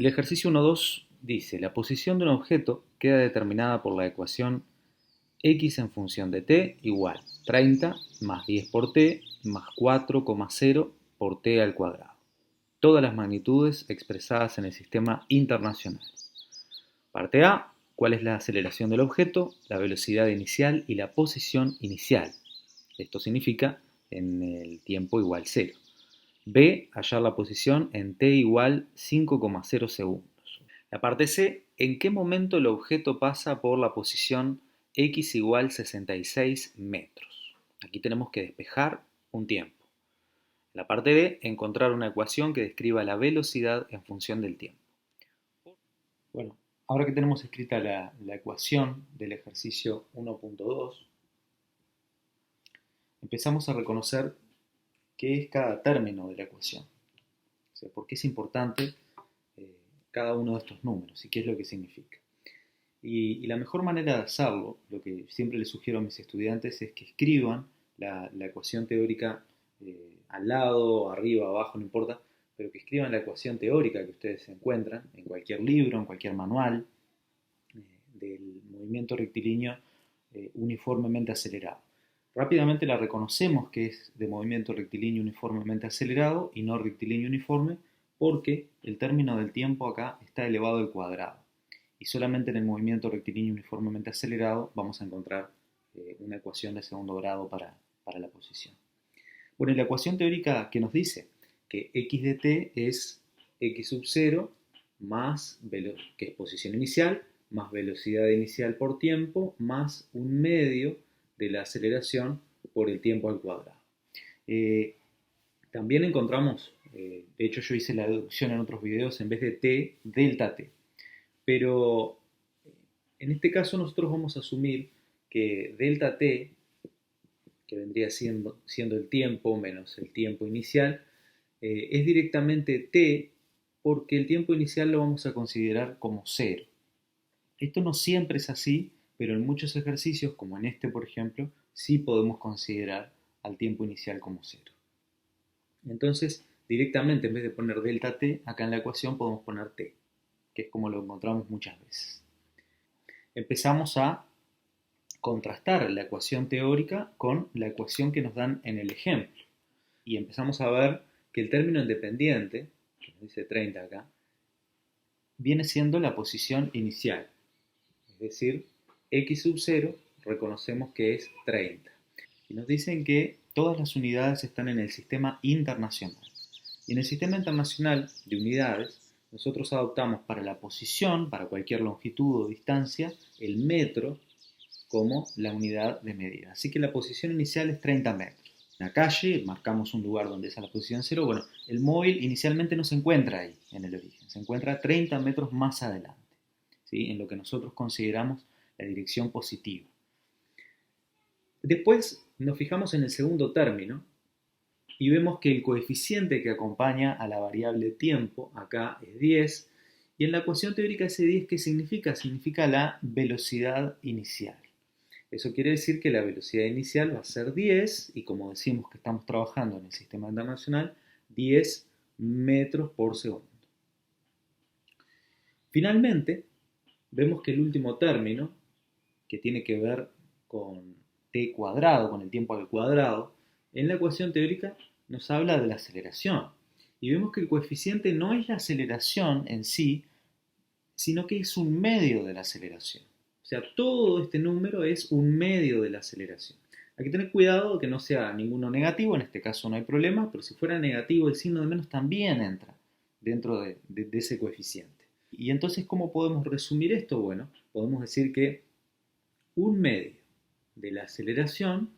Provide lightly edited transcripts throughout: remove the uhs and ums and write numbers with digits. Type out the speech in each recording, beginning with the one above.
El ejercicio 1.2 dice, la posición de un objeto queda determinada por la ecuación x en función de t igual 30 más 10 por t más 4,0 por t al cuadrado. Todas las magnitudes expresadas en el sistema internacional. Parte A, ¿cuál es la aceleración del objeto, la velocidad inicial y la posición inicial? Esto significa en el tiempo igual 0. B, hallar la posición en t igual 5,0 segundos. La parte C, ¿en qué momento el objeto pasa por la posición x igual 66 metros? Aquí tenemos que despejar un tiempo. La parte D, encontrar una ecuación que describa la velocidad en función del tiempo. Bueno, ahora que tenemos escrita la ecuación del ejercicio 1.2, empezamos a reconocer qué es cada término de la ecuación. O sea, por qué es importante cada uno de estos números y qué es lo que significa. Y la mejor manera de hacerlo, lo que siempre les sugiero a mis estudiantes, es que escriban la ecuación teórica al lado, arriba, abajo, no importa, pero que escriban la ecuación teórica que ustedes encuentran en cualquier libro, en cualquier manual del movimiento rectilíneo uniformemente acelerado. Rápidamente la reconocemos que es de movimiento rectilíneo uniformemente acelerado y no rectilíneo uniforme porque el término del tiempo acá está elevado al cuadrado. Y solamente en el movimiento rectilíneo uniformemente acelerado vamos a encontrar una ecuación de segundo grado para la posición. Bueno, y la ecuación teórica que nos dice que x de t es x sub 0 más, que es posición inicial, más velocidad inicial por tiempo, más un medio de la aceleración por el tiempo al cuadrado. También encontramos, de hecho yo hice la deducción en otros videos, en vez de t, delta t. Pero en este caso nosotros vamos a asumir que delta t, que vendría siendo el tiempo menos el tiempo inicial, es directamente t porque el tiempo inicial lo vamos a considerar como 0. Esto no siempre es así, pero en muchos ejercicios, como en este por ejemplo, sí podemos considerar al tiempo inicial como 0. Entonces, directamente en vez de poner delta t, acá en la ecuación podemos poner t, que es como lo encontramos muchas veces. Empezamos a contrastar la ecuación teórica con la ecuación que nos dan en el ejemplo. Y empezamos a ver que el término independiente, que nos dice 30 acá, viene siendo la posición inicial. Es decir, x sub 0 reconocemos que es 30. Y nos dicen que todas las unidades están en el sistema internacional. Y en el sistema internacional de unidades, nosotros adoptamos para la posición, para cualquier longitud o distancia, el metro como la unidad de medida. Así que la posición inicial es 30 metros. En la calle marcamos un lugar donde es la posición 0. Bueno, el móvil inicialmente no se encuentra ahí, en el origen. Se encuentra 30 metros más adelante, ¿sí? En lo que nosotros consideramos la dirección positiva. Después nos fijamos en el segundo término y vemos que el coeficiente que acompaña a la variable tiempo acá es 10. Y en la ecuación teórica ese 10, ¿qué significa? Significa la velocidad inicial. Eso quiere decir que la velocidad inicial va a ser 10 y como decimos que estamos trabajando en el sistema internacional, 10 metros por segundo. Finalmente, vemos que el último término, que tiene que ver con t cuadrado, con el tiempo al cuadrado, en la ecuación teórica nos habla de la aceleración. Y vemos que el coeficiente no es la aceleración en sí, sino que es un medio de la aceleración. O sea, todo este número es un medio de la aceleración. Hay que tener cuidado que no sea ninguno negativo, en este caso no hay problema, pero si fuera negativo el signo de menos también entra dentro de ese coeficiente. Y entonces, ¿cómo podemos resumir esto? Bueno, podemos decir que un medio de la aceleración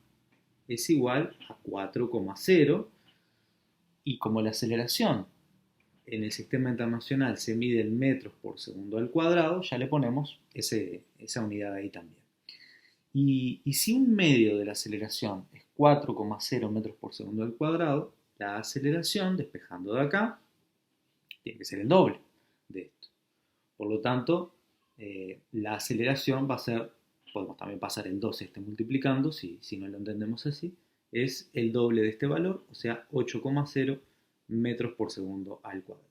es igual a 4,0 y como la aceleración en el sistema internacional se mide en metros por segundo al cuadrado, ya le ponemos esa unidad ahí también. Y si un medio de la aceleración es 4,0 metros por segundo al cuadrado, la aceleración, despejando de acá, tiene que ser el doble de esto. Por lo tanto, la aceleración va a ser, podemos también pasar el 2 multiplicando, si no lo entendemos así, es el doble de este valor, o sea, 8,0 metros por segundo al cuadrado.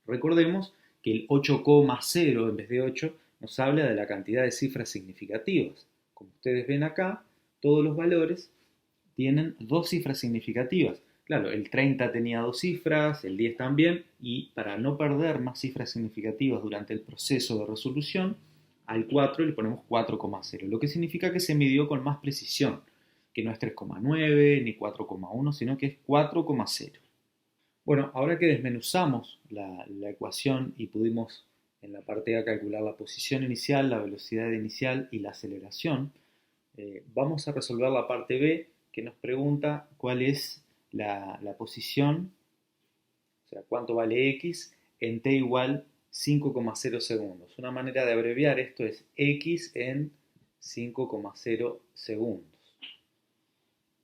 Recordemos que el 8,0 en vez de 8 nos habla de la cantidad de cifras significativas. Como ustedes ven acá, todos los valores tienen dos cifras significativas. Claro, el 30 tenía dos cifras, el 10 también, y para no perder más cifras significativas durante el proceso de resolución, al 4 le ponemos 4,0, lo que significa que se midió con más precisión, que no es 3,9 ni 4,1, sino que es 4,0. Bueno, ahora que desmenuzamos la ecuación y pudimos en la parte A calcular la posición inicial, la velocidad inicial y la aceleración, vamos a resolver la parte B que nos pregunta cuál es la posición, o sea, cuánto vale x en t igual 5,0 segundos. Una manera de abreviar esto es x en 5,0 segundos.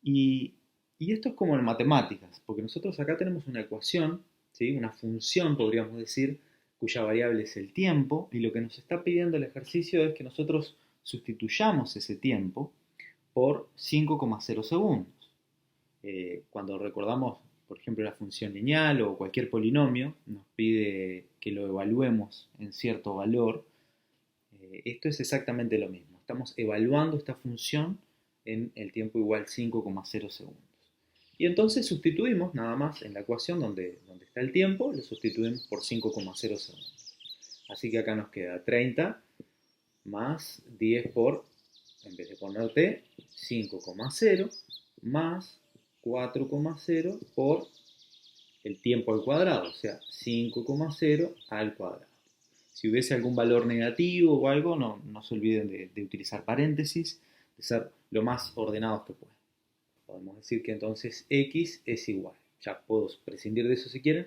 Y esto es como en matemáticas, porque nosotros acá tenemos una ecuación, ¿sí? Una función, podríamos decir, cuya variable es el tiempo, y lo que nos está pidiendo el ejercicio es que nosotros sustituyamos ese tiempo por 5,0 segundos. Cuando recordamos, por ejemplo, la función lineal o cualquier polinomio, nos pide que lo evaluemos en cierto valor. Esto es exactamente lo mismo. Estamos evaluando esta función en el tiempo igual 5,0 segundos. Y entonces sustituimos nada más en la ecuación donde está el tiempo, lo sustituimos por 5,0 segundos. Así que acá nos queda 30 más 10 por, en vez de poner t, 5,0 más 4,0 por el tiempo al cuadrado, o sea, 5,0 al cuadrado. Si hubiese algún valor negativo o algo, no se olviden de utilizar paréntesis, de ser lo más ordenados que puedan. Podemos decir que entonces x es igual, ya puedo prescindir de eso si quieren,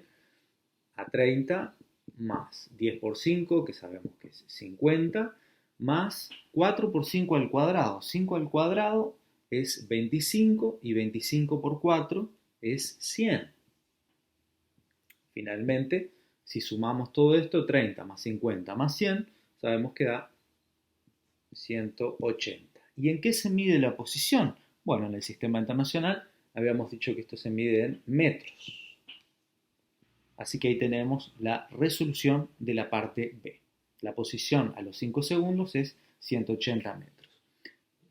a 30 más 10 por 5, que sabemos que es 50, más 4 por 5 al cuadrado. 5 al cuadrado es 25 y 25 por 4 es 100. Finalmente, si sumamos todo esto, 30 más 50 más 100, sabemos que da 180. ¿Y en qué se mide la posición? Bueno, en el sistema internacional habíamos dicho que esto se mide en metros. Así que ahí tenemos la resolución de la parte B. La posición a los 5 segundos es 180 metros.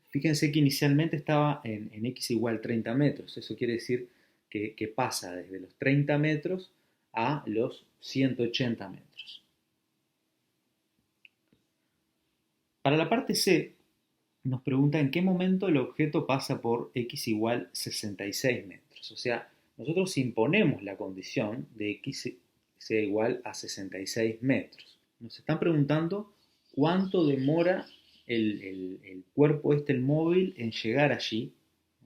Fíjense que inicialmente estaba en x igual 30 metros. Eso quiere decir que pasa desde los 30 metros a los 180 metros. Para la parte C, nos pregunta en qué momento el objeto pasa por x igual 66 metros. O sea, nosotros imponemos la condición de x sea igual a 66 metros. Nos están preguntando cuánto demora el cuerpo el móvil, en llegar allí,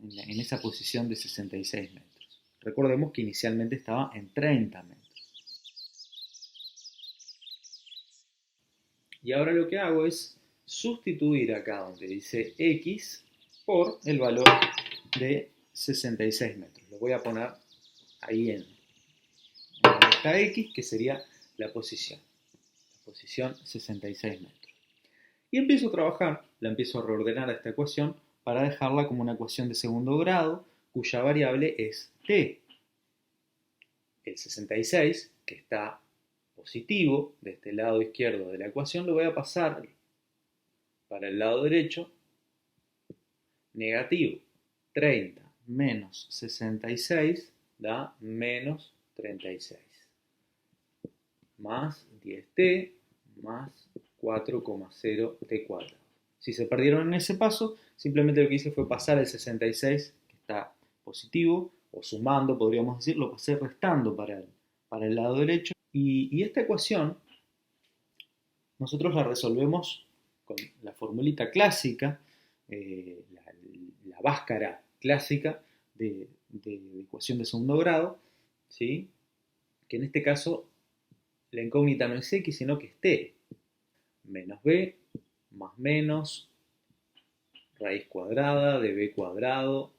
en esa posición de 66 metros. Recordemos que inicialmente estaba en 30 metros. Y ahora lo que hago es sustituir acá donde dice x por el valor de 66 metros. Lo voy a poner ahí en donde está x, que sería la posición 66 metros. Y empiezo a trabajar, la empiezo a reordenar a esta ecuación para dejarla como una ecuación de segundo grado, cuya variable es t. El 66, que está positivo de este lado izquierdo de la ecuación, lo voy a pasar para el lado derecho, negativo. 30 menos 66 da menos 36. Más 10t más 4,0t cuadrado. Si se perdieron en ese paso, simplemente lo que hice fue pasar el 66, que está positivo, o sumando, podríamos decir, lo pasé restando para el lado derecho. Y esta ecuación nosotros la resolvemos con la formulita clásica, la báscara clásica de ecuación de segundo grado, ¿sí? Que en este caso la incógnita no es x, sino que es t. Menos b más menos raíz cuadrada de b cuadrado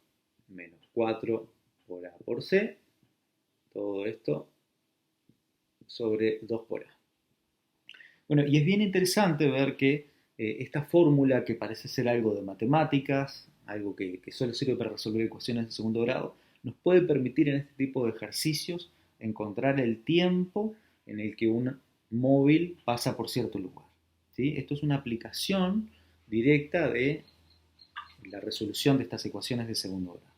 menos 4 por a por c. Todo esto sobre 2 por a. Bueno, y es bien interesante ver que esta fórmula, que parece ser algo de matemáticas, algo que solo sirve para resolver ecuaciones de segundo grado, nos puede permitir en este tipo de ejercicios encontrar el tiempo en el que un móvil pasa por cierto lugar. ¿Sí? Esto es una aplicación directa de la resolución de estas ecuaciones de segundo grado.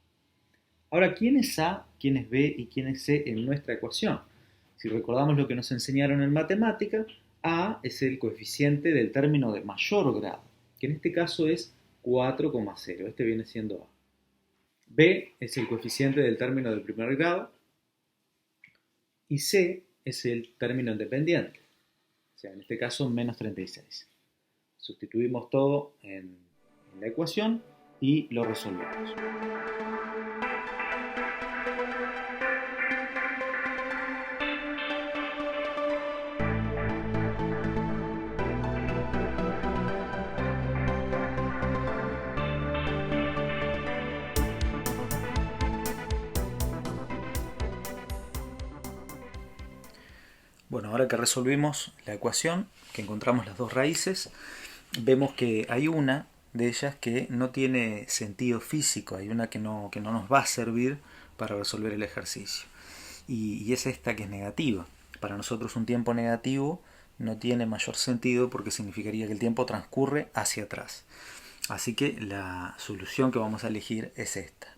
Ahora, ¿quién es A, quién es B y quién es C en nuestra ecuación? Si recordamos lo que nos enseñaron en matemática, A es el coeficiente del término de mayor grado, que en este caso es 4,0. Este viene siendo A. B es el coeficiente del término del primer grado y C es el término independiente, o sea, en este caso menos 36. Sustituimos todo en la ecuación y lo resolvemos. Bueno, ahora que resolvimos la ecuación, que encontramos las dos raíces, vemos que hay una de ellas que no tiene sentido físico, hay una que no nos va a servir para resolver el ejercicio. Y es esta que es negativa. Para nosotros un tiempo negativo no tiene mayor sentido porque significaría que el tiempo transcurre hacia atrás. Así que la solución que vamos a elegir es esta.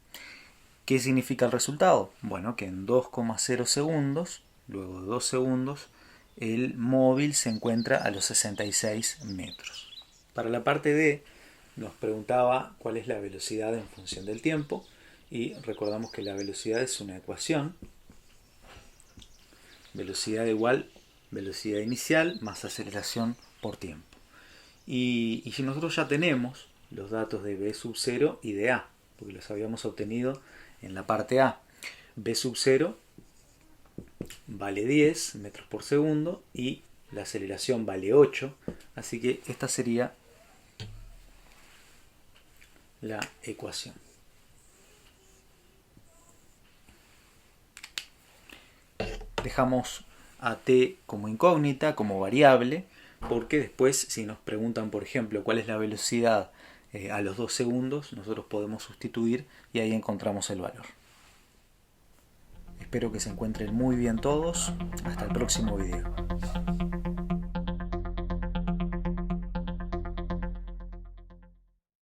¿Qué significa el resultado? Bueno, que en 2,0 segundos, luego de 2 segundos, el móvil se encuentra a los 66 metros. Para la parte D nos preguntaba cuál es la velocidad en función del tiempo y recordamos que la velocidad es una ecuación. Velocidad igual velocidad inicial más aceleración por tiempo. Y si nosotros ya tenemos los datos de B sub 0 y de A, porque los habíamos obtenido en la parte A. B sub 0 vale 10 metros por segundo y la aceleración vale 8, así que esta sería la ecuación. Dejamos a t como incógnita, como variable, porque después si nos preguntan, por ejemplo, cuál es la velocidad a los 2 segundos, nosotros podemos sustituir y ahí encontramos el valor. Espero que se encuentren muy bien todos. Hasta el próximo video.